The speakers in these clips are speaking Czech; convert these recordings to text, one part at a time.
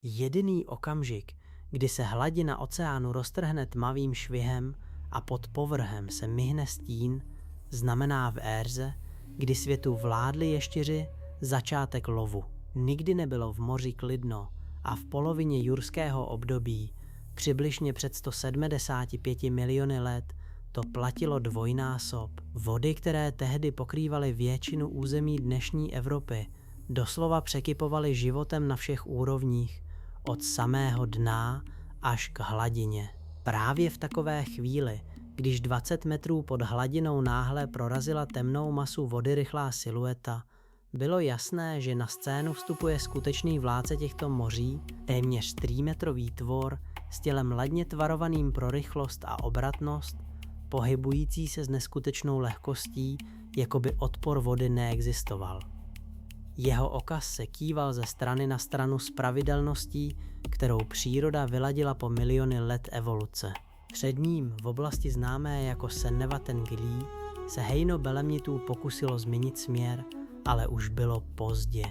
Jediný okamžik, kdy se hladina oceánu roztrhne tmavým švihem a pod povrchem se myhne stín, znamená v éře, kdy světu vládli ještěři, začátek lovu. Nikdy nebylo v moři klidno a v polovině jurského období, přibližně před 175 miliony let, to platilo dvojnásob. Vody, které tehdy pokrývaly většinu území dnešní Evropy, doslova překypovaly životem na všech úrovních, od samého dna až k hladině. Právě v takové chvíli, když 20 metrů pod hladinou náhle prorazila temnou masu vody rychlá silueta, bylo jasné, že na scénu vstupuje skutečný vládce těchto moří, téměř 3metrový tvor s tělem ladně tvarovaným pro rychlost a obratnost, pohybující se s neskutečnou lehkostí, jako by odpor vody neexistoval. Jeho okaz se kýval ze strany na stranu s pravidelností, kterou příroda vyladila po miliony let evoluce. Před ním, v oblasti známé jako Senneva Tengilí, se hejno belemnitů pokusilo změnit směr, ale už bylo pozdě.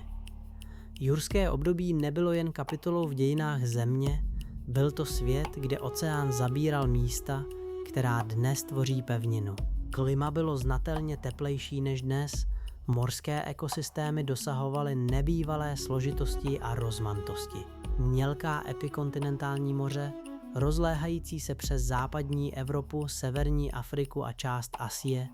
Jurské období nebylo jen kapitolou v dějinách Země, byl to svět, kde oceán zabíral místa, která dnes tvoří pevninu. Klima bylo znatelně teplejší než dnes, morské ekosystémy dosahovaly nebývalé složitosti a rozmanitosti. Mělká epikontinentální moře, rozléhající se přes západní Evropu, severní Afriku a část Asie,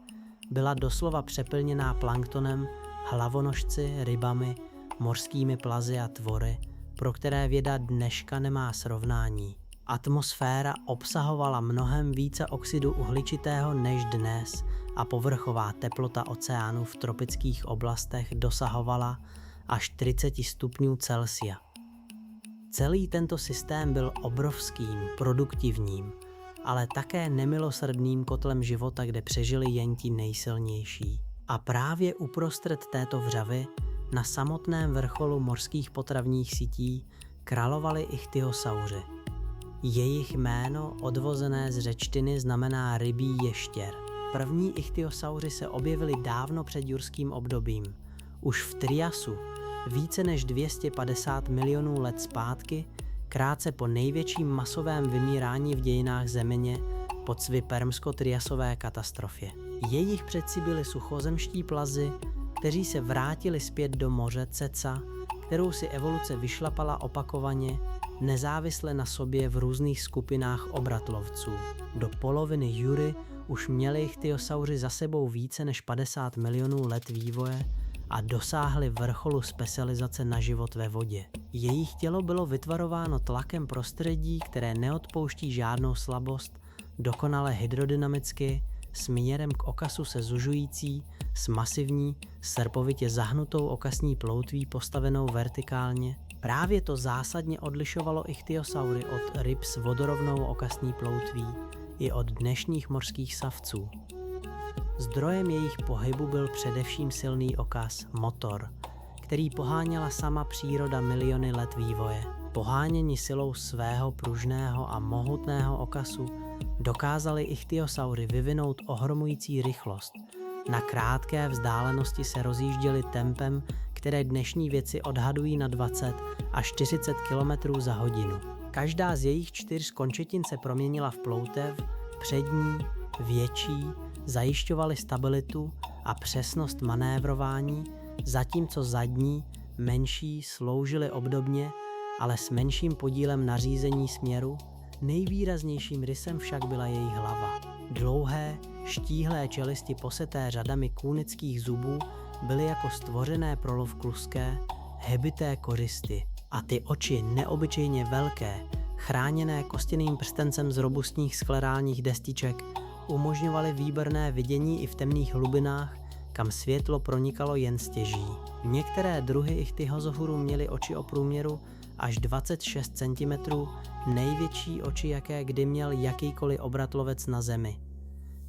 byla doslova přeplněná planktonem, hlavonožci, rybami, mořskými plazy a tvory, pro které věda dneška nemá srovnání. Atmosféra obsahovala mnohem více oxidu uhličitého než dnes a povrchová teplota oceánu v tropických oblastech dosahovala až 40 stupňů Celsia. Celý tento systém byl obrovským, produktivním, ale také nemilosrdným kotlem života, kde přežili jen ti nejsilnější. A právě uprostřed této vřavy, na samotném vrcholu mořských potravních sítí, královali ichtyosauři. Jejich jméno, odvozené z řečtiny, znamená rybí ještěr. První ichtyosauři se objevili dávno před jurským obdobím. Už v Triasu, více než 250 milionů let zpátky, krátce po největším masovém vymírání v dějinách Země, po permsko-triasové katastrofě. Jejich předci byli suchozemští plazi, kteří se vrátili zpět do moře Ceca, kterou si evoluce vyšlapala opakovaně, nezávisle na sobě v různých skupinách obratlovců. Do poloviny jury už měli ichtyosauři za sebou více než 50 milionů let vývoje a dosáhli vrcholu specializace na život ve vodě. Jejich tělo bylo vytvarováno tlakem prostředí, které neodpouští žádnou slabost, dokonale hydrodynamicky, směrem k okasu se zužující, s masivní, srpovitě zahnutou okasní ploutví postavenou vertikálně. Právě to zásadně odlišovalo ichtyosaury od ryb s vodorovnou okasní ploutví i od dnešních mořských savců. Zdrojem jejich pohybu byl především silný okas, motor, který poháněla sama příroda miliony let vývoje. Poháněni silou svého pružného a mohutného okasu dokázali ichtyosaury vyvinout ohromující rychlost. Na krátké vzdálenosti se rozjížděli tempem, které dnešní vědci odhadují na 20 až 40 km za hodinu. Každá z jejich 4 končetin se proměnila v ploutev, přední, větší, zajišťovaly stabilitu a přesnost manévrování, zatímco zadní, menší, sloužily obdobně, ale s menším podílem na řízení směru. Nejvýraznějším rysem však byla jejich hlava. Dlouhé, štíhlé čelisti poseté řadami kůnických zubů byly jako stvořené pro lov kluské, hebité kořisty. A ty oči neobyčejně velké, chráněné kostěným prstencem z robustních sklerálních destiček, umožňovaly výborné vidění i v temných hlubinách, kam světlo pronikalo jen stěží. Některé druhy ichthyosaurů měly oči o průměru až 26 cm, největší oči, jaké kdy měl jakýkoliv obratlovec na Zemi.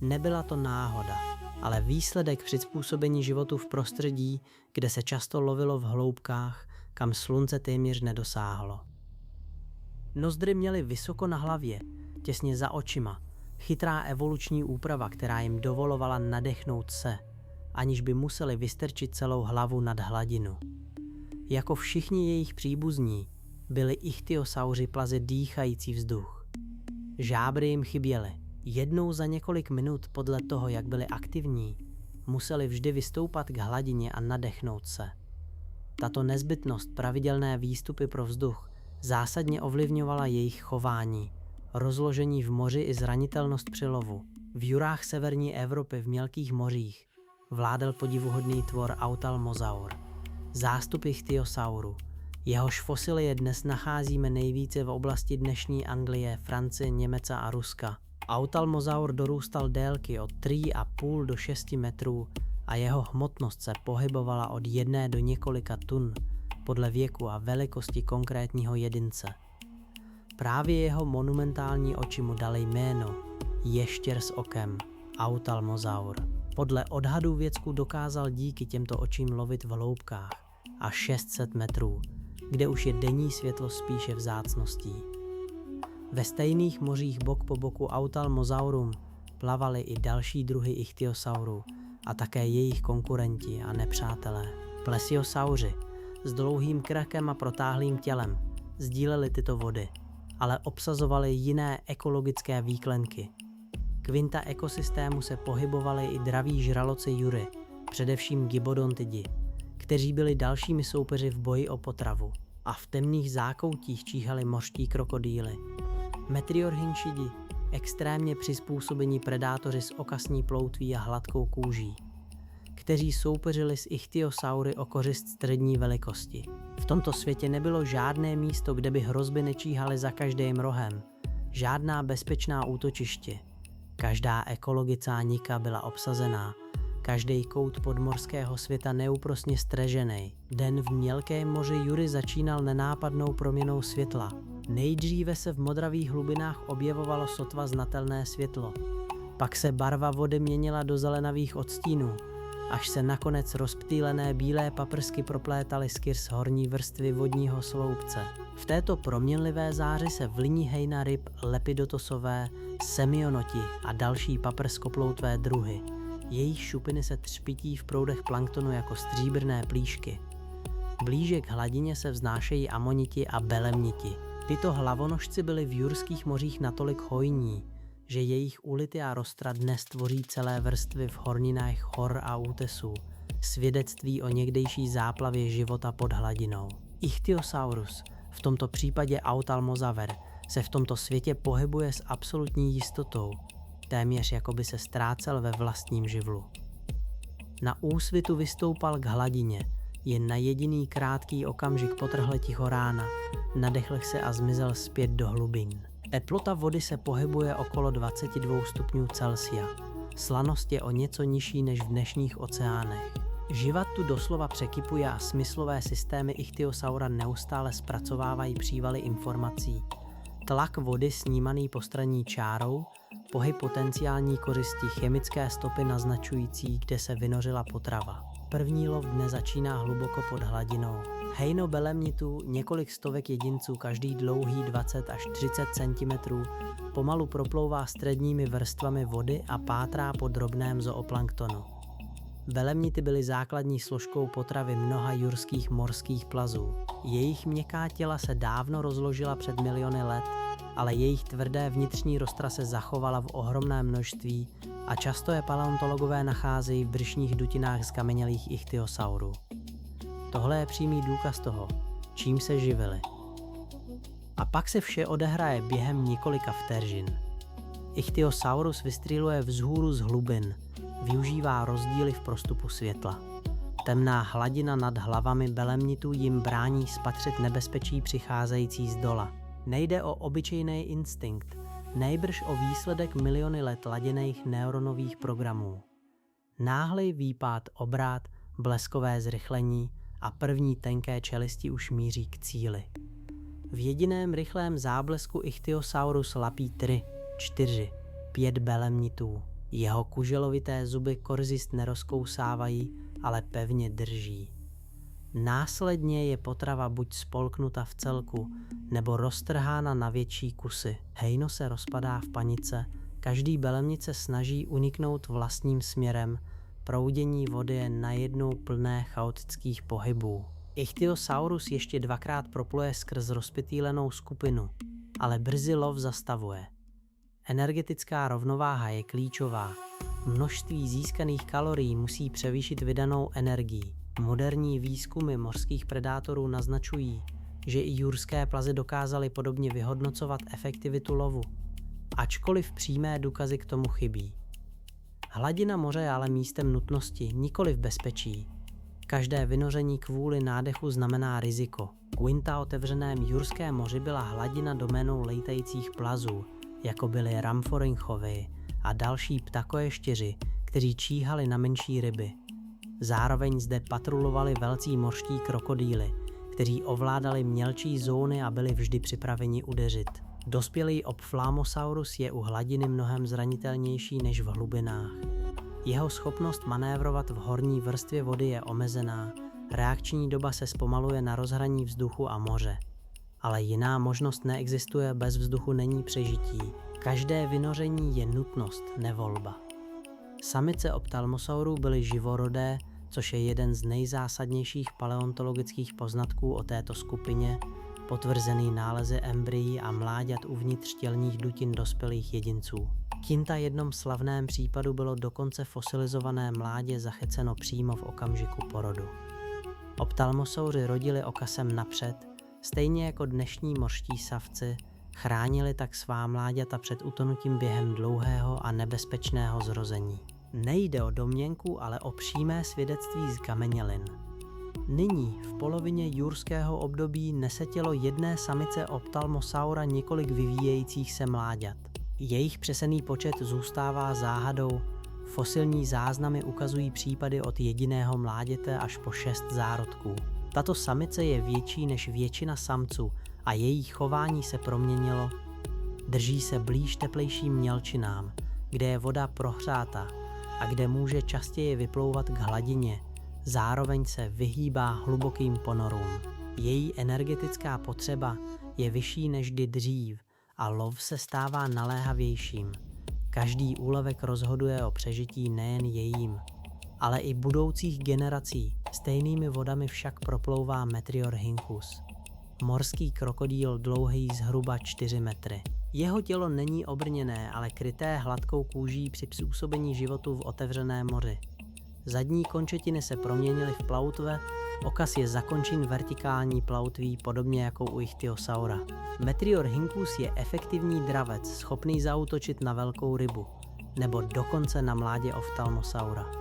Nebyla to náhoda, ale výsledek přizpůsobení životu v prostředí, kde se často lovilo v hloubkách, kam slunce téměř nedosáhlo. Nozdry měly vysoko na hlavě, těsně za očima, chytrá evoluční úprava, která jim dovolovala nadechnout se, aniž by museli vystrčit celou hlavu nad hladinu. Jako všichni jejich příbuzní, byli ichtyosauři plaze dýchající vzduch. Žábry jim chyběly. Jednou za několik minut podle toho, jak byli aktivní, museli vždy vystoupat k hladině a nadechnout se. Tato nezbytnost pravidelné výstupy pro vzduch zásadně ovlivňovala jejich chování, rozložení v moři i zranitelnost při lovu. V jurách severní Evropy v mělkých mořích vládal podivuhodný tvor Autalmosaur, zástup ichtyosauru. Jehož fosilie dnes nacházíme nejvíce v oblasti dnešní Anglie, Francie, Německa a Ruska. Autalmosaur dorůstal délky od 3,5 do 6 metrů a jeho hmotnost se pohybovala od 1 do několika tun podle věku a velikosti konkrétního jedince. Právě jeho monumentální oči mu dali jméno ještěr s okem, Autalmosaur. Podle odhadů vědců dokázal díky těmto očím lovit v hloubkách až 600 metrů, kde už je denní světlo spíše vzácností. Ve stejných mořích bok po boku Autalmosaurum plavaly i další druhy ichtyosaurů a také jejich konkurenti a nepřátelé. Plesiosauři s dlouhým krkem a protáhlým tělem sdíleli tyto vody, ale obsazovali jiné ekologické výklenky. Kvinta ekosystému se pohybovali i draví žraloci jury, především gibbodontidi, kteří byli dalšími soupeři v boji o potravu, a v temných zákoutích číhali mořští krokodýly. Metriorhynchidi, extrémně přizpůsobení predátoři s okasní ploutví a hladkou kůží, kteří soupeřili s ichthyosaury o kořist střední velikosti. V tomto světě nebylo žádné místo, kde by hrozby nečíhaly za každým rohem, žádná bezpečná útočiště. Každá ekologická nika byla obsazená, každý kout podmořského světa neúprosně střežený. Den v mělkém moři Jury začínal nenápadnou proměnou světla. Nejdříve se v modravých hlubinách objevovalo sotva znatelné světlo. Pak se barva vody měnila do zelenavých odstínů, až se nakonec rozptýlené bílé paprsky proplétaly skrz horní vrstvy vodního sloupce. V této proměnlivé záři se vlní hejna ryb lepidotosové, semionoti a další paprskoploutvé druhy. Jejich šupiny se třpití v proudech planktonu jako stříbrné plíšky. Blíže k hladině se vznášejí amoniti a belemniti. Tyto hlavonožci byli v jurských mořích natolik hojní, že jejich ulity a rostra dnes tvoří celé vrstvy v horninách hor a útesů, svědectví o někdejší záplavě života pod hladinou. Ichthyosaurus, v tomto případě Autalmosaver, se v tomto světě pohybuje s absolutní jistotou, téměř jako by se ztrácel ve vlastním živlu. Na úsvitu vystoupal k hladině, jen na jediný krátký okamžik potrhle ticho rána, nadechl se a zmizel zpět do hlubin. Teplota vody se pohybuje okolo 22 stupňů Celsia. Slanost je o něco nižší než v dnešních oceánech. Živat tu doslova překypuje a smyslové systémy ichthyosaura neustále zpracovávají přívaly informací. Tlak vody snímaný postranní čárou, pohyb potenciální kořisti, chemické stopy naznačující, kde se vynořila potrava. První lov dne začíná hluboko pod hladinou. Hejno belemnitů, několik stovek jedinců, každý dlouhý 20 až 30 cm, pomalu proplouvá středními vrstvami vody a pátrá po drobném zooplanktonu. Belemnity byly základní složkou potravy mnoha jurských mořských plazů. Jejich měkká těla se dávno rozložila před miliony let, ale jejich tvrdé vnitřní rostra se zachovala v ohromném množství a často je paleontologové nacházejí v břišních dutinách zkamenělých ichthyosaurů. Tohle je přímý důkaz toho, čím se živili. A pak se vše odehraje během několika vteřin. Ichthyosaurus vystřeluje vzhůru z hlubin, využívá rozdíly v prostupu světla. Temná hladina nad hlavami belemnitů jim brání spatřit nebezpečí přicházející z dola. Nejde o obyčejný instinkt, nejbrž o výsledek miliony let laděných neuronových programů. Náhlej výpad, obrat, bleskové zrychlení a první tenké čelisti už míří k cíli. V jediném rychlém záblesku Ichthyosaurus lapí 3, 4, 5 belemnitů. Jeho kuželovité zuby korzist nerozkousávají, ale pevně drží. Následně je potrava buď spolknuta v celku, nebo roztrhána na větší kusy. Hejno se rozpadá v panice, každý belemnit se snaží uniknout vlastním směrem, proudění vody je najednou plné chaotických pohybů. Ichthyosaurus ještě dvakrát propluje skrz rozptýlenou skupinu, ale brzy lov zastavuje. Energetická rovnováha je klíčová. Množství získaných kalorií musí převýšit vydanou energii. Moderní výzkumy mořských predátorů naznačují, že i jurské plazy dokázaly podobně vyhodnocovat efektivitu lovu, ačkoliv přímé důkazy k tomu chybí. Hladina moře je ale místem nutnosti, nikoliv bezpečí. Každé vynoření kvůli nádechu znamená riziko. V Uinta otevřeném jurském moři byla hladina doménou létajících plazů, jako byly ramforynchovy a další ptakoještěři, kteří číhali na menší ryby. Zároveň zde patrulovali velcí mořští krokodýly, kteří ovládali mělčí zóny a byli vždy připraveni udeřit. Dospělý Ophthalmosaurus je u hladiny mnohem zranitelnější než v hlubinách. Jeho schopnost manévrovat v horní vrstvě vody je omezená, reakční doba se zpomaluje na rozhraní vzduchu a moře. Ale jiná možnost neexistuje, bez vzduchu není přežití. Každé vynoření je nutnost, ne volba. Samice ophthalmosaurů byly živorodé, což je jeden z nejzásadnějších paleontologických poznatků o této skupině, potvrzený nálezy embryí a mláďat uvnitř tělních dutin dospělých jedinců. V Kinta jednom slavném případu bylo dokonce fosilizované mládě zachyceno přímo v okamžiku porodu. Ophthalmosauři rodili okasem napřed, stejně jako dnešní mořští savci, chránili tak svá mláďata před utonutím během dlouhého a nebezpečného zrození. Nejde o domněnku, ale o přímé svědectví z kamenělin. Nyní, v polovině jurského období, nese tělo jedné samice ophthalmosaura několik vyvíjejících se mláďat. Jejich přesný počet zůstává záhadou, fosilní záznamy ukazují případy od jediného mláděte až po 6 zárodků. Tato samice je větší než většina samců a její chování se proměnilo. Drží se blíž teplejším mělčinám, kde je voda prohřátá a kde může častěji vyplouvat k hladině, zároveň se vyhýbá hlubokým ponorům. Její energetická potřeba je vyšší než kdy dřív a lov se stává naléhavějším. Každý úlovek rozhoduje o přežití nejen jejím, ale i budoucích generací. Stejnými vodami však proplouvá Metriorhynchus, morský krokodýl dlouhý zhruba 4 metry. Jeho tělo není obrněné, ale kryté hladkou kůží při působení životu v otevřeném moři. Zadní končetiny se proměnily v plautve, okas je zakončen vertikální plautví, podobně jako u ichthyosaura. Metriorhynchus je efektivní dravec, schopný zaútočit na velkou rybu, nebo dokonce na mládě ophthalmosaura.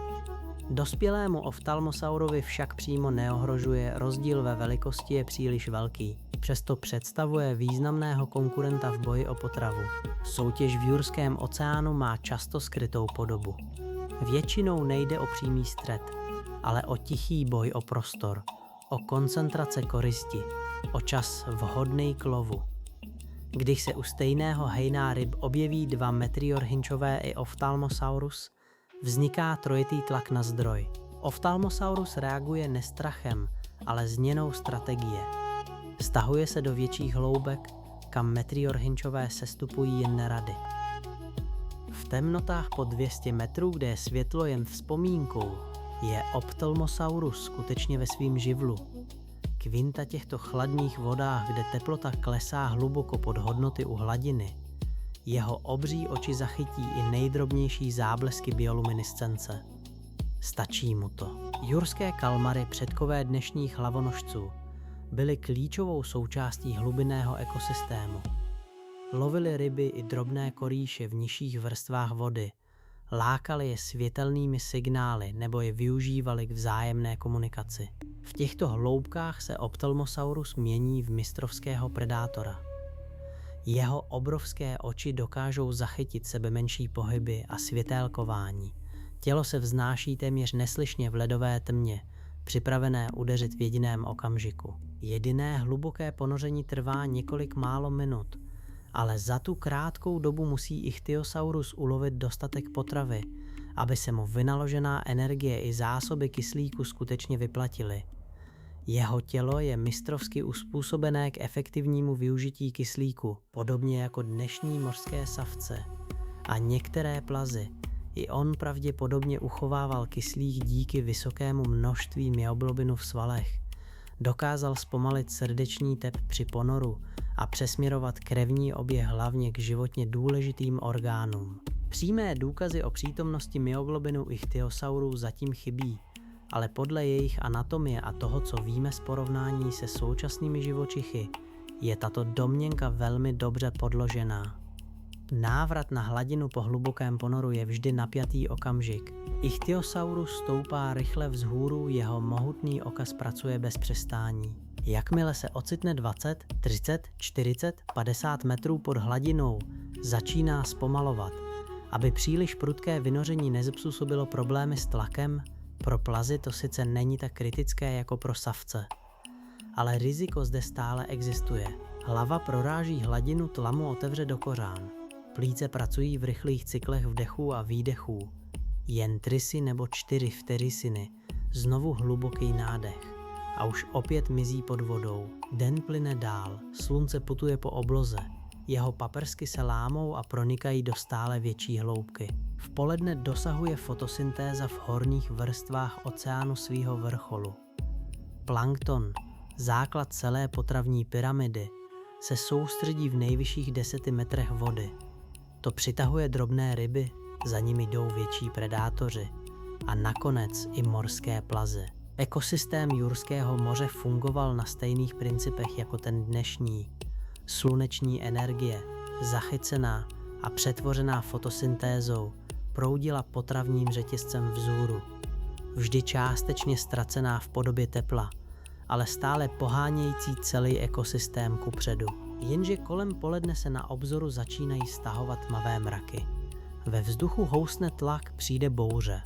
Dospělému ophthalmosaurovi však přímo neohrožuje, rozdíl ve velikosti je příliš velký. Přesto představuje významného konkurenta v boji o potravu. Soutěž v jurském oceánu má často skrytou podobu. Většinou nejde o přímý střet, ale o tichý boj o prostor, o koncentrace koristi, o čas vhodný k lovu. Když se u stejného hejna ryb objeví 2 Metriorhynchové i Ophthalmosaurus, vzniká trojitý tlak na zdroj. Ophthalmosaurus reaguje nestrachem, ale změnou strategie. Stahuje se do větších hloubek, kam Metriorhynchové sestupují jen nerady. V temnotách pod 200 metrů, kde je světlo jen vzpomínkou, je Ophthalmosaurus skutečně ve svým živlu. Kvinta těchto chladných vodách, kde teplota klesá hluboko pod hodnoty u hladiny, jeho obří oči zachytí i nejdrobnější záblesky bioluminescence. Stačí mu to. Jurské kalmary, předkové dnešních hlavonožců, byly klíčovou součástí hlubinného ekosystému. Lovili ryby i drobné korýše v nižších vrstvách vody, lákali je světelnými signály nebo je využívali k vzájemné komunikaci. V těchto hloubkách se Ophthalmosaurus mění v mistrovského predátora. Jeho obrovské oči dokážou zachytit sebemenší pohyby a světélkování. Tělo se vznáší téměř neslyšně v ledové tmě, připravené udeřit v jediném okamžiku. Jediné hluboké ponoření trvá několik málo minut, ale za tu krátkou dobu musí Ichthyosaurus ulovit dostatek potravy, aby se mu vynaložená energie i zásoby kyslíku skutečně vyplatily. Jeho tělo je mistrovsky uspůsobené k efektivnímu využití kyslíku, podobně jako dnešní mořské savce. A některé plazy, i on pravděpodobně uchovával kyslík díky vysokému množství myoglobinu v svalech, dokázal zpomalit srdeční tep při ponoru a přesměrovat krevní oběh hlavně k životně důležitým orgánům. Přímé důkazy o přítomnosti myoglobinu ichthyosaurů zatím chybí, ale podle jejich anatomie a toho, co víme z porovnání se současnými živočichy, je tato domněnka velmi dobře podložená. Návrat na hladinu po hlubokém ponoru je vždy napjatý okamžik. Ichthyosaurus stoupá rychle vzhůru, jeho mohutný okaz pracuje bez přestání. Jakmile se ocitne 20, 30, 40, 50 metrů pod hladinou, začíná zpomalovat. Aby příliš prudké vynoření nezpůsobilo problémy s tlakem, pro plazy to sice není tak kritické jako pro savce. Ale riziko zde stále existuje. Hlava proráží hladinu, tlamu otevře do kořán. Plíce pracují v rychlých cyklech vdechů a výdechů. Jen 3 nebo 4 vteřiny, znovu hluboký nádech. A už opět mizí pod vodou. Den plyne dál, slunce putuje po obloze. Jeho paprsky se lámou a pronikají do stále větší hloubky. V poledne dosahuje fotosyntéza v horních vrstvách oceánu svýho vrcholu. Plankton, základ celé potravní pyramidy, se soustředí v nejvyšších 10 metrech vody. To přitahuje drobné ryby, za nimi jdou větší predátoři a nakonec i morské plazy. Ekosystém Jurského moře fungoval na stejných principech jako ten dnešní. Sluneční energie, zachycená a přetvořená fotosyntézou, proudila potravním řetězcem vzhůru. Vždy částečně ztracená v podobě tepla, ale stále pohánějící celý ekosystém kupředu. Jenže kolem poledne se na obzoru začínají stahovat tmavé mraky. Ve vzduchu housne tlak, přijde bouře.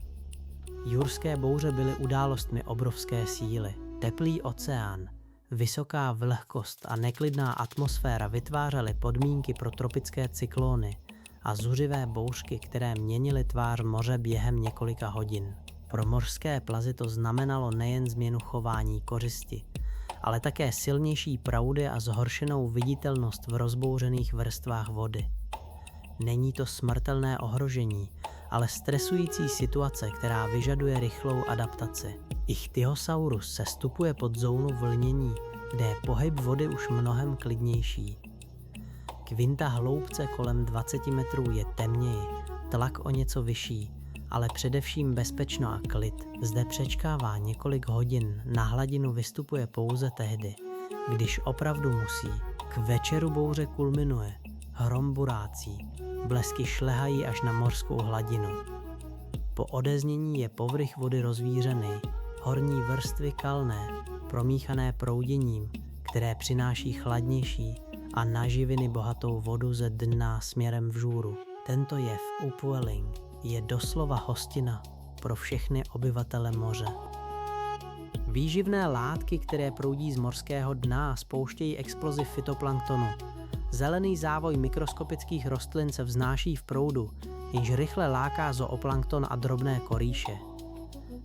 Jurské bouře byly událostmi obrovské síly. Teplý oceán, vysoká vlhkost a neklidná atmosféra vytvářely podmínky pro tropické cyklóny a zuřivé bouřky, které měnily tvář moře během několika hodin. Pro mořské plazy to znamenalo nejen změnu chování kořisti, ale také silnější proudy a zhoršenou viditelnost v rozbouřených vrstvách vody. Není to smrtelné ohrožení, ale stresující situace, která vyžaduje rychlou adaptaci. Ichthyosaurus se stupuje pod zónu vlnění, kde je pohyb vody už mnohem klidnější. Kvinta hloubce kolem 20 metrů je temněji, tlak o něco vyšší, ale především bezpečno a klid. Zde přečkává několik hodin, na hladinu vystupuje pouze tehdy, když opravdu musí. K večeru bouře kulminuje, hrom burácí, blesky šlehají až na mořskou hladinu. Po odeznění je povrch vody rozvířený, horní vrstvy kalné, promíchané prouděním, které přináší chladnější a na živiny bohatou vodu ze dna směrem vzhůru. Tento jev upwelling je doslova hostina pro všechny obyvatele moře. Výživné látky, které proudí z mořského dna, spouštějí explozi fytoplanktonu. Zelený závoj mikroskopických rostlin se vznáší v proudu, jenž rychle láká zooplankton a drobné korýše.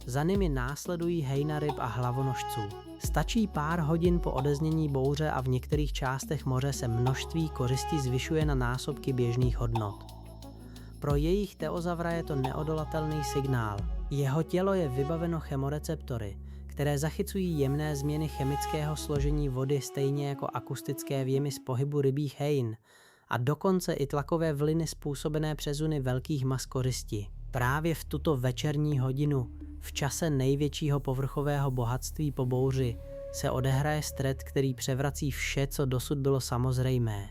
Za nimi následují hejna ryb a hlavonožců. Stačí pár hodin po odeznění bouře a v některých částech moře se množství kořistí zvyšuje na násobky běžných hodnot. Pro jejich teozavra je to neodolatelný signál. Jeho tělo je vybaveno chemoreceptory, které zachycují jemné změny chemického složení vody stejně jako akustické vjemy z pohybu rybích hejn a dokonce i tlakové vlny způsobené přesuny velkých mas kořisti. Právě v tuto večerní hodinu, v čase největšího povrchového bohatství po bouři, se odehraje střet, který převrací vše, co dosud bylo samozřejmé.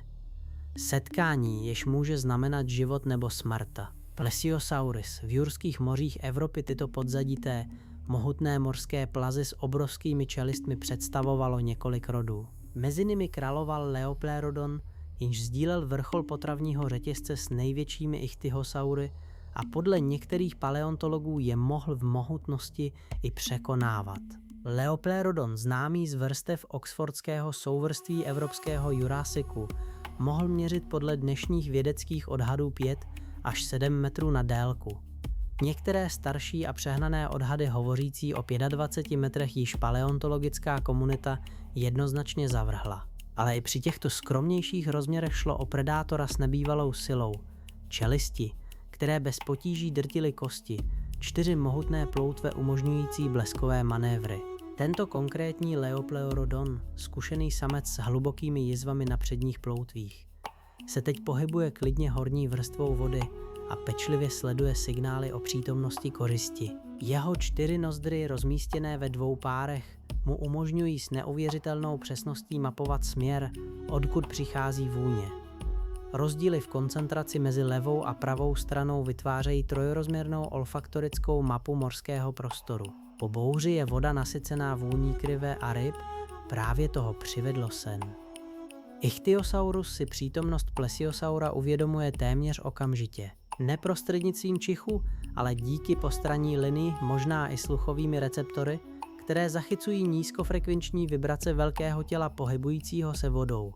Setkání, jež může znamenat život nebo smrta. Plesiosaurus v jurských mořích Evropy tyto podzadité, mohutné morské plazy s obrovskými čelistmi představovalo několik rodů. Mezi nimi královal Leoplerodon, jenž sdílel vrchol potravního řetězce s největšími ichthyosaury a podle některých paleontologů je mohl v mohutnosti i překonávat. Leoplerodon, známý z vrstev oxfordského souvrství evropského Jurasiku, mohl měřit podle dnešních vědeckých odhadů 5 až 7 metrů na délku. Některé starší a přehnané odhady hovořící o 25 metrech již paleontologická komunita jednoznačně zavrhla. Ale i při těchto skromnějších rozměrech šlo o predátora s nebývalou silou. Čelisti, které bez potíží drtily kosti, 4 mohutné ploutve umožňující bleskové manévry. Tento konkrétní Leopleurodon, zkušený samec s hlubokými jizvami na předních ploutvích, se teď pohybuje klidně horní vrstvou vody a pečlivě sleduje signály o přítomnosti kořisti. Jeho 4 nozdry rozmístěné ve 2 párech mu umožňují s neuvěřitelnou přesností mapovat směr, odkud přichází vůně. Rozdíly v koncentraci mezi levou a pravou stranou vytvářejí trojrozměrnou olfaktorickou mapu mořského prostoru. Po bouři je voda nasycená vůní krive a ryb, právě toho přivedlo sen. Ichthyosaurus si přítomnost plesiosaura uvědomuje téměř okamžitě. Ne prostřednictvím čichu, ale díky postranní linii, možná i sluchovými receptory, které zachycují nízkofrekvenční vibrace velkého těla pohybujícího se vodou.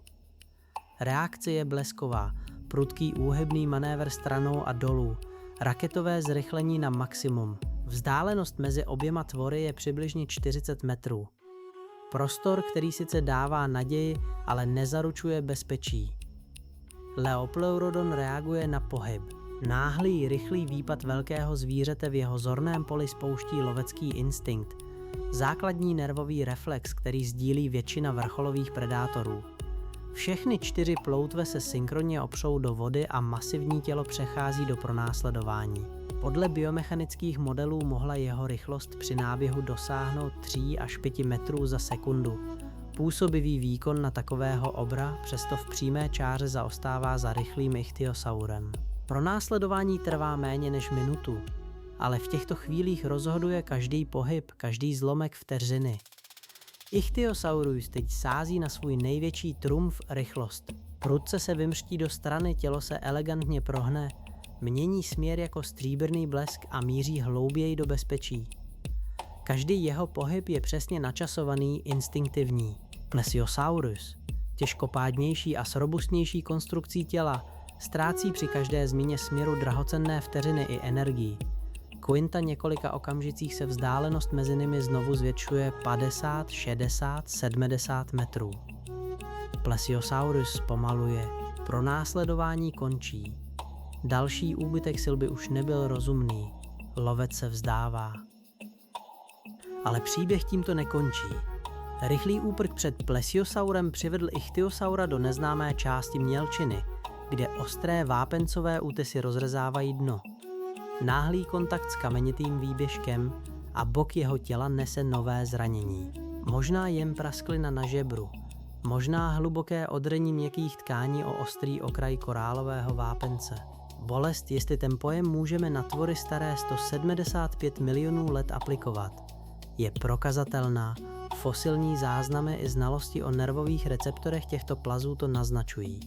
Reakce je blesková, prudký úhybný manévr stranou a dolů, raketové zrychlení na maximum. Vzdálenost mezi oběma tvory je přibližně 40 metrů. Prostor, který sice dává naději, ale nezaručuje bezpečí. Leopleurodon reaguje na pohyb. Náhlý, rychlý výpad velkého zvířete v jeho zorném poli spouští lovecký instinkt, základní nervový reflex, který sdílí většina vrcholových predátorů. Všechny 4 ploutve se synchronně opřou do vody a masivní tělo přechází do pronásledování. Podle biomechanických modelů mohla jeho rychlost při náběhu dosáhnout 3 až 5 metrů za sekundu. Působivý výkon na takového obra přesto v přímé čáře zaostává za rychlým ichthyosaurem. Pronásledování trvá méně než minutu, ale v těchto chvílích rozhoduje každý pohyb, každý zlomek vteřiny. Ichthyosaurus teď sází na svůj největší trumf rychlost. Prudce se vymřtí do strany, tělo se elegantně prohne, mění směr jako stříbrný blesk a míří hlouběji do bezpečí. Každý jeho pohyb je přesně načasovaný, instinktivní. Plesiosaurus, těžkopádnější a s robustnější konstrukcí těla, ztrácí při každé změně směru drahocenné vteřiny i energii. Quinta několika okamžicích se vzdálenost mezi nimi znovu zvětšuje 50, 60, 70 metrů. Plesiosaurus zpomaluje, pronásledování končí. Další úbytek sil by už nebyl rozumný, lovec se vzdává. Ale příběh tímto nekončí. Rychlý úprk před plesiosaurem přivedl ichthyosaura do neznámé části mělčiny, kde ostré vápencové útesy rozřezávají dno. Náhlý kontakt s kamenitým výběžkem a bok jeho těla nese nové zranění. Možná jen prasklina na žebru, možná hluboké odrení měkkých tkání o ostrý okraj korálového vápence. Bolest, jestli ten pojem můžeme na tvory staré 175 milionů let aplikovat, je prokazatelná, fosilní záznamy i znalosti o nervových receptorech těchto plazů to naznačují.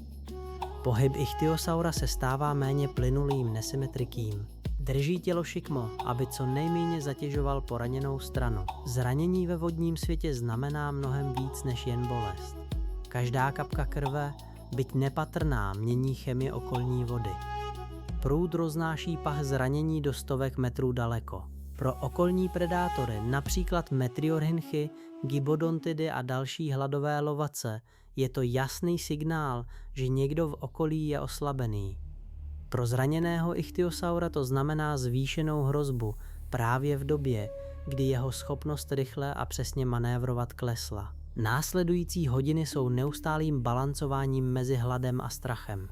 Pohyb ichthyosaura se stává méně plynulým, nesymetrikým. Drží tělo šikmo, aby co nejméně zatěžoval poraněnou stranu. Zranění ve vodním světě znamená mnohem víc než jen bolest. Každá kapka krve, byť nepatrná, mění chemii okolní vody. Průd roznáší pach zranění do stovek metrů daleko. Pro okolní predátory, například metriorhinchy, gibodontidy a další hladové lovace, je to jasný signál, že někdo v okolí je oslabený. Pro zraněného ichthyosaura to znamená zvýšenou hrozbu právě v době, kdy jeho schopnost rychle a přesně manévrovat klesla. Následující hodiny jsou neustálým balancováním mezi hladem a strachem.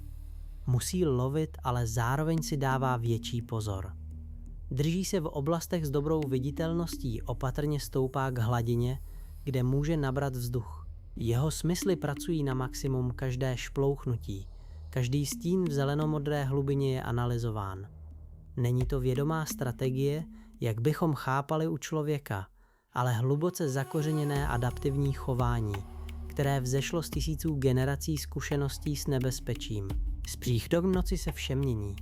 Musí lovit, ale zároveň si dává větší pozor. Drží se v oblastech s dobrou viditelností, opatrně stoupá k hladině, kde může nabrat vzduch. Jeho smysly pracují na maximum, každé šplouchnutí, každý stín v zelenomodré hlubině je analyzován. Není to vědomá strategie, jak bychom chápali u člověka, ale hluboce zakořeněné adaptivní chování, které vzešlo z tisíců generací zkušeností s nebezpečím. S příchodem noci se vše mění.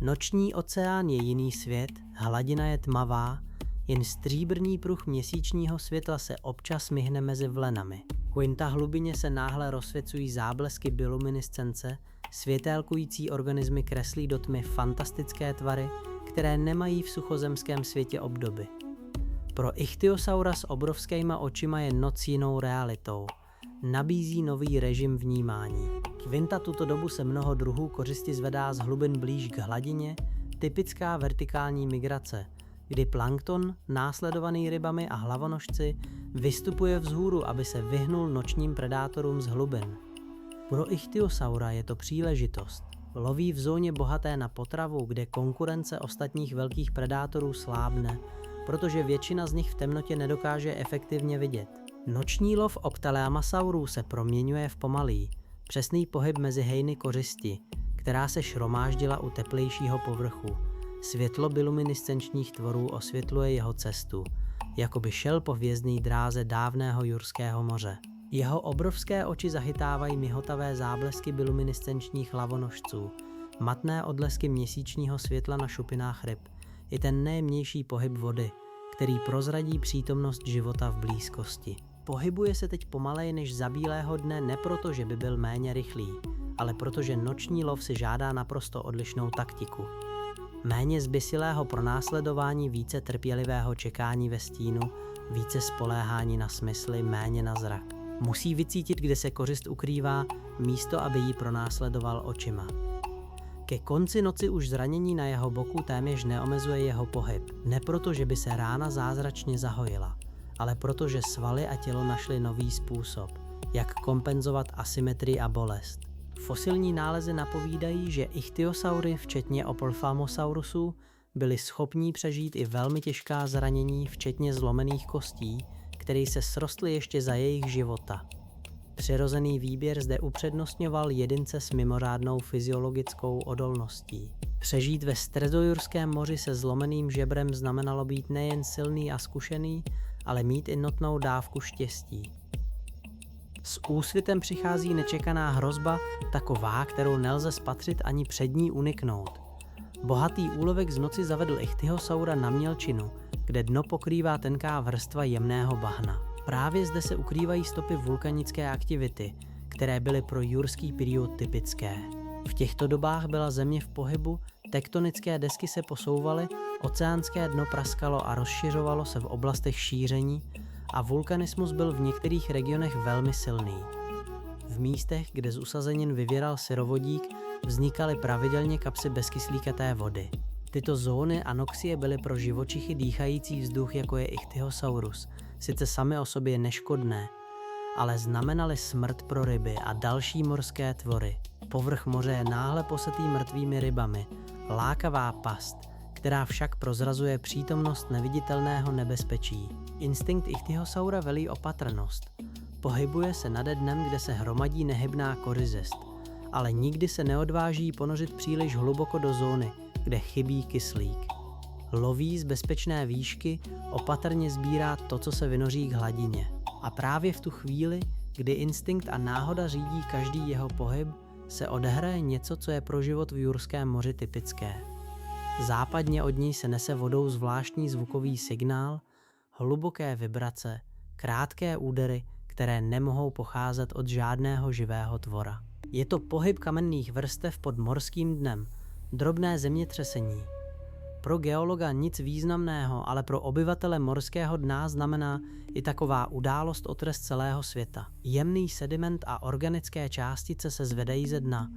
Noční oceán je jiný svět, hladina je tmavá, jen stříbrný pruh měsíčního světla se občas myhne mezi vlenami. Quinta hlubině se náhle rozsvěcují záblesky bioluminescence, světélkující organismy kreslí do tmy fantastické tvary, které nemají v suchozemském světě obdoby. Pro ichthyosaura s obrovskýma očima je noc jinou realitou. Nabízí nový režim vnímání. Quinta tuto dobu se mnoho druhů kořisti zvedá z hlubin blíž k hladině, typická vertikální migrace, kdy plankton, následovaný rybami a hlavonožci, vystupuje vzhůru, aby se vyhnul nočním predátorům z hlubin. Pro ichtyosaura je to příležitost. Loví v zóně bohaté na potravu, kde konkurence ostatních velkých predátorů slábne, protože většina z nich v temnotě nedokáže efektivně vidět. Noční lov Ophthalmasaurů se proměňuje v pomalý, přesný pohyb mezi hejny kořisti, která se šromáždila u teplejšího povrchu. Světlo biluminiscenčních tvorů osvětluje jeho cestu, jako by šel po hvězdné dráze dávného Jurského moře. Jeho obrovské oči zachytávají mihotavé záblesky biluminiscenčních hlavonožců, matné odlesky měsíčního světla na šupinách ryb, i ten nejjemnější pohyb vody, který prozradí přítomnost života v blízkosti. Pohybuje se teď pomaleji než za bílého dne ne proto, že by byl méně rychlý, ale protože noční lov si žádá naprosto odlišnou taktiku. Méně zběsilého pronásledování, více trpělivého čekání ve stínu, více spoléhání na smysly, méně na zrak. Musí vycítit, kde se kořist ukrývá, místo aby ji pronásledoval očima. Ke konci noci už zranění na jeho boku téměř neomezuje jeho pohyb. Ne proto, že by se rána zázračně zahojila, ale proto, že svaly a tělo našly nový způsob, jak kompenzovat asymetrii a bolest. Fosilní nálezy napovídají, že ichtyosaury, včetně Ophthalmosaurusů, byli schopní přežít i velmi těžká zranění, včetně zlomených kostí, které se srostly ještě za jejich života. Přirozený výběr zde upřednostňoval jedince s mimořádnou fyziologickou odolností. Přežít ve Středojurském moři se zlomeným žebrem znamenalo být nejen silný a zkušený, ale mít i notnou dávku štěstí. S úsvitem přichází nečekaná hrozba, taková, kterou nelze spatřit ani před ní uniknout. Bohatý úlovek z noci zavedl ichthyosaura na mělčinu, kde dno pokrývá tenká vrstva jemného bahna. Právě zde se ukrývají stopy vulkanické aktivity, které byly pro jurský period typické. V těchto dobách byla země v pohybu, tektonické desky se posouvaly, oceánské dno praskalo a rozšiřovalo se v oblastech šíření a vulkanismus byl v některých regionech velmi silný. V místech, kde z usazenin vyvěral syrovodík, vznikaly pravidelně kapsy bezkyslíkaté vody. Tyto zóny anoxie byly pro živočichy dýchající vzduch, jako je ichthyosaurus, sice samy o sobě neškodné, ale znamenaly smrt pro ryby a další morské tvory. Povrch moře je náhle posetý mrtvými rybami, lákavá past, která však prozrazuje přítomnost neviditelného nebezpečí. Instinkt ichthyosaura velí opatrnost. Pohybuje se nade dnem, kde se hromadí nehybná kořist, ale nikdy se neodváží ponořit příliš hluboko do zóny, kde chybí kyslík. Loví z bezpečné výšky, opatrně sbírá to, co se vynoří k hladině. A právě v tu chvíli, kdy instinkt a náhoda řídí každý jeho pohyb, se odehraje něco, co je pro život v Jurském moři typické. Západně od ní se nese vodou zvláštní zvukový signál, hluboké vibrace, krátké údery, které nemohou pocházet od žádného živého tvora. Je to pohyb kamenných vrstev pod morským dnem, drobné zemětřesení. Pro geologa nic významného, ale pro obyvatele morského dna znamená i taková událost otres celého světa. Jemný sediment a organické částice se zvedají ze dna.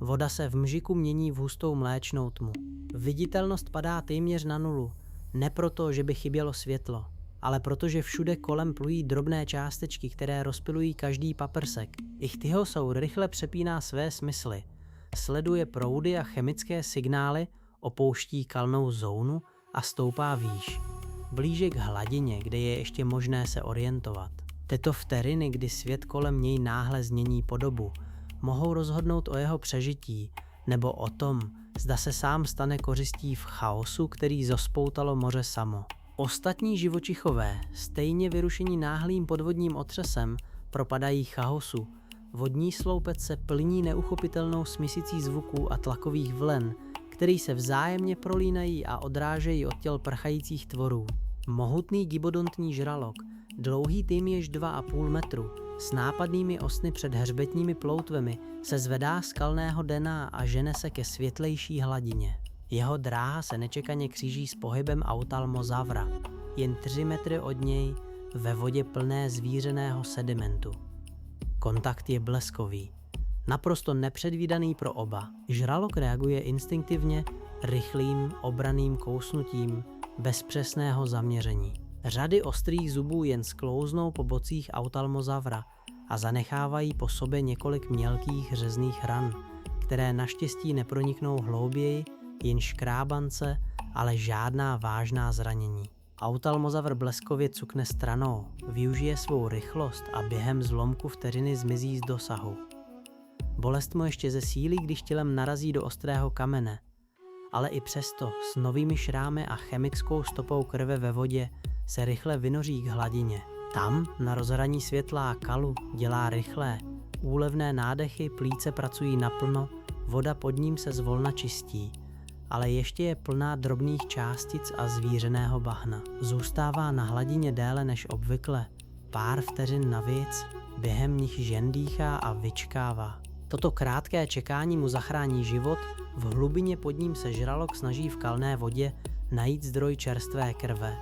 Voda se v mžiku mění v hustou mléčnou tmu. Viditelnost padá téměř na nulu. Ne proto, že by chybělo světlo, ale protože všude kolem plují drobné částečky, které rozpylují každý paprsek. Ichthyosaur rychle přepíná své smysly. Sleduje proudy a chemické signály, opouští kalnou zónu a stoupá výš. Blíže k hladině, kde je ještě možné se orientovat. Tyto vteřiny, kdy svět kolem něj náhle změní podobu, mohou rozhodnout o jeho přežití, nebo o tom, zda se sám stane kořistí v chaosu, který zospoutalo moře samo. Ostatní živočichové, stejně vyrušení náhlým podvodním otřesem, propadají chaosu. Vodní sloupec se plní neuchopitelnou smysicí zvuků a tlakových vlen, který se vzájemně prolínají a odrážejí od těl prchajících tvorů. Mohutný gibodontní žralok, dlouhý týměž 2,5 metru, s nápadnými osny před hřbetními ploutvemi, se zvedá z kalného dna a žene se ke světlejší hladině. Jeho dráha se nečekaně kříží s pohybem Ophthalmosaura, jen 3 metry od něj, ve vodě plné zvířeného sedimentu. Kontakt je bleskový, naprosto nepředvídaný pro oba. Žralok reaguje instinktivně, rychlým, obranným kousnutím, bez přesného zaměření. Řady ostrých zubů jen sklouznou po bocích autalmozavra a zanechávají po sobě několik mělkých řezných ran, které naštěstí neproniknou hlouběji, jen škrábance, ale žádná vážná zranění. Autalmozavr bleskově cukne stranou, využije svou rychlost a během zlomku vteřiny zmizí z dosahu. Bolest mu ještě zesílí, když tělem narazí do ostrého kamene, ale i přesto s novými šrámy a chemickou stopou krve ve vodě se rychle vynoří k hladině. Tam, na rozhraní světla a kalu, dělá rychlé, úlevné nádechy, plíce pracují naplno, voda pod ním se zvolna čistí, ale ještě je plná drobných částic a zvířeného bahna. Zůstává na hladině déle než obvykle, pár vteřin navíc, během nich žendýchá a vyčkává. Toto krátké čekání mu zachrání život, v hlubině pod ním se žralok snaží v kalné vodě najít zdroj čerstvé krve.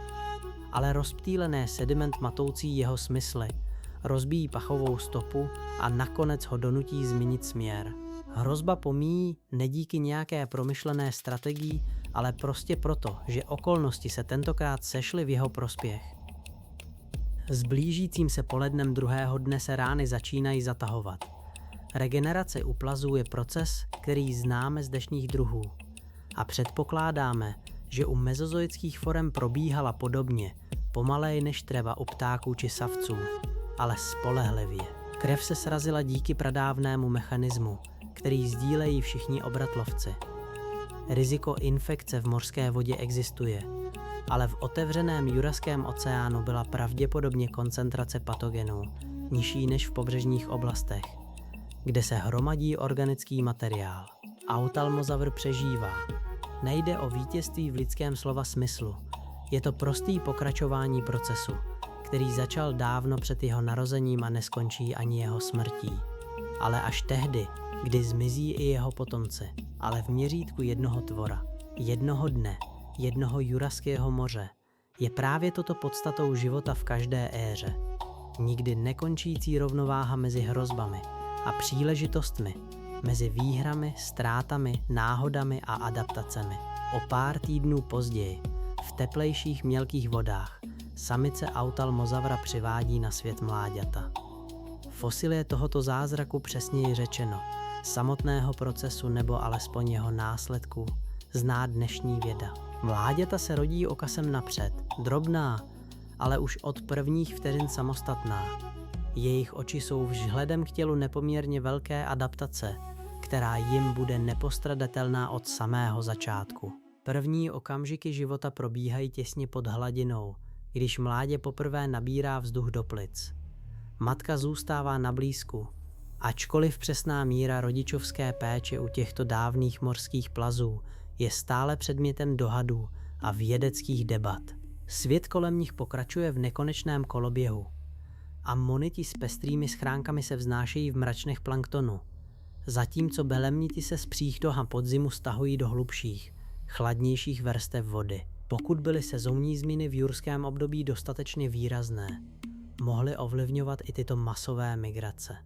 Ale rozptýlené sediment matoucí jeho smysly, rozbíjí pachovou stopu a nakonec ho donutí změnit směr. Hrozba pomíjí ne díky nějaké promyšlené strategii, ale prostě proto, že okolnosti se tentokrát sešly v jeho prospěch. S blížícím se polednem druhého dne se rány začínají zatahovat. Regenerace u plazů je proces, který známe z dešních druhů. A předpokládáme, že u mezozoických forem probíhala podobně, pomalej než třeba u ptáků či savců, ale spolehlivě. Krev se srazila díky pradávnému mechanismu, který sdílejí všichni obratlovci. Riziko infekce v mořské vodě existuje, ale v otevřeném Juraském oceánu byla pravděpodobně koncentrace patogenů nižší než v pobřežních oblastech, kde se hromadí organický materiál. Autalmozavr přežívá. Nejde o vítězství v lidském slova smyslu. Je to prostý pokračování procesu, který začal dávno před jeho narozením a neskončí ani jeho smrtí. Ale až tehdy, kdy zmizí i jeho potomci, ale v měřítku jednoho tvora, jednoho dne, jednoho Juraského moře, je právě toto podstatou života v každé éře. Nikdy nekončící rovnováha mezi hrozbami a příležitostmi, mezi výhrami, ztrátami, náhodami a adaptacemi. O pár týdnů později, v teplejších mělkých vodách, samice autalmozavra přivádí na svět mláďata. Fosilie tohoto zázraku, přesněji řečeno, samotného procesu nebo alespoň jeho následků, zná dnešní věda. Mláďata se rodí okasem napřed, drobná, ale už od prvních vteřin samostatná. Jejich oči jsou vzhledem k tělu nepoměrně velké adaptace, která jim bude nepostradatelná od samého začátku. První okamžiky života probíhají těsně pod hladinou, když mládě poprvé nabírá vzduch do plic. Matka zůstává na blízku, ačkoliv přesná míra rodičovské péče u těchto dávných mořských plazů je stále předmětem dohadů a vědeckých debat. Svět kolem nich pokračuje v nekonečném koloběhu. Amoniti s pestrými schránkami se vznášejí v mračnech planktonu, zatímco belemniti se z příchdoha podzimu stahují do hlubších, chladnějších vrstev vody. Pokud byly sezónní změny v jurském období dostatečně výrazné, mohly ovlivňovat i tyto masové migrace.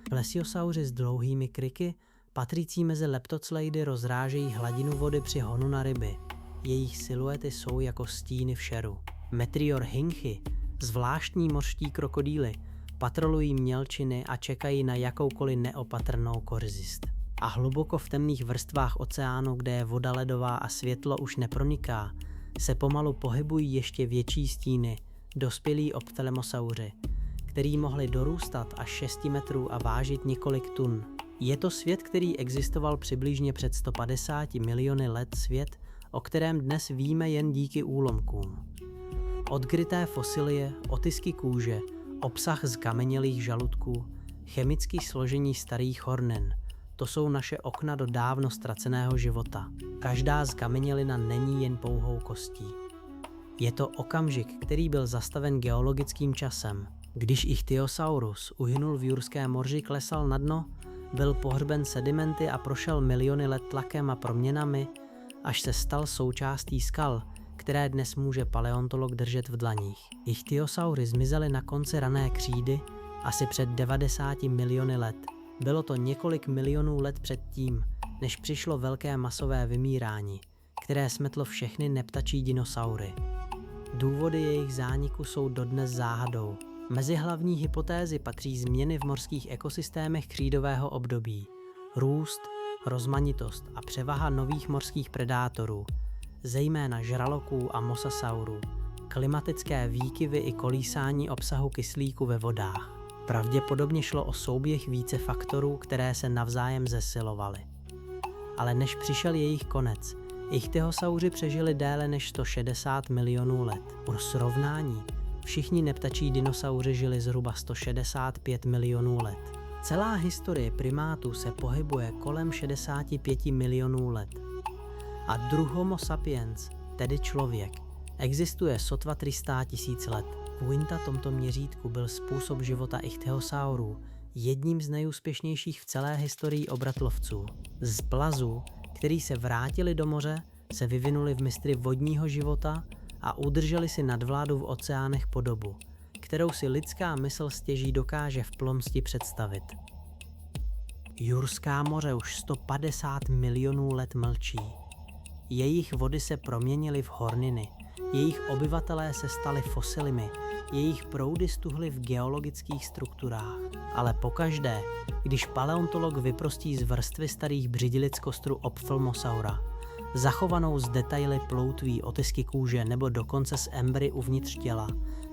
Plesiosauři s dlouhými kryky, patřící mezi leptocleidy, rozrážejí hladinu vody při honu na ryby. Jejich siluety jsou jako stíny v šeru. Metriorhynchi, zvláštní mořští krokodýly, patrolují mělčiny a čekají na jakoukoliv neopatrnou korzist. A hluboko v temných vrstvách oceánu, kde je voda ledová a světlo už neproniká, se pomalu pohybují ještě větší stíny, dospělí ophthalmosauři, který mohli dorůstat až 6 metrů a vážit několik tun. Je to svět, který existoval přibližně před 150 miliony let, svět, o kterém dnes víme jen díky úlomkům. Odkryté fosilie, otisky kůže, obsah zkamenělých žaludků, chemické složení starých hornin, to jsou naše okna do dávno ztraceného života. Každá zkamenělina není jen pouhou kostí. Je to okamžik, který byl zastaven geologickým časem. Když Ichthyosaurus uhynul v Jurském moři, klesal na dno, byl pohřben sedimenty a prošel miliony let tlakem a proměnami, až se stal součástí skal, které dnes může paleontolog držet v dlaních. Ichthyosaury zmizely na konci rané křídy asi před 90 miliony let. Bylo to několik milionů let před tím, než přišlo velké masové vymírání, které smetlo všechny neptačí dinosaury. Důvody jejich zániku jsou dodnes záhadou. Mezi hlavní hypotézy patří změny v mořských ekosystémech křídového období, růst, rozmanitost a převaha nových mořských predátorů, zejména žraloků a mosasaurů, klimatické výkyvy i kolísání obsahu kyslíku ve vodách. Pravděpodobně šlo o souběh více faktorů, které se navzájem zesilovaly. Ale než přišel jejich konec, ichthyosauři přežili déle než 160 milionů let. Pro srovnání, všichni neptačí dinosauři žili zhruba 165 milionů let. Celá historie primátů se pohybuje kolem 65 milionů let. A druh Homo sapiens, tedy člověk, existuje sotva 300 000 let. V tomto měřítku byl způsob života ichthyosaurů jedním z nejúspěšnějších v celé historii obratlovců. Z plazů, který se vrátili do moře, se vyvinuli v mistry vodního života a udrželi si nadvládu v oceánech po dobu, kterou si lidská mysl stěží dokáže v plnosti představit. Jurská moře už 150 milionů let mlčí. Jejich vody se proměnily v horniny, jejich obyvatelé se stali fosilimi, jejich proudy stuhly v geologických strukturách. Ale pokaždé, když paleontolog vyprostí z vrstvy starých břidlic kostru ophthalmosaura, zachovanou z detaily ploutví, otisky kůže nebo dokonce z embry uvnitř těla,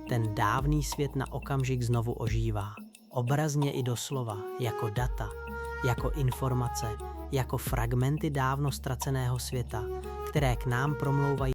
ten dávný svět na okamžik znovu ožívá. Obrazně i doslova, jako data, jako informace, jako fragmenty dávno ztraceného světa, které k nám promlouvají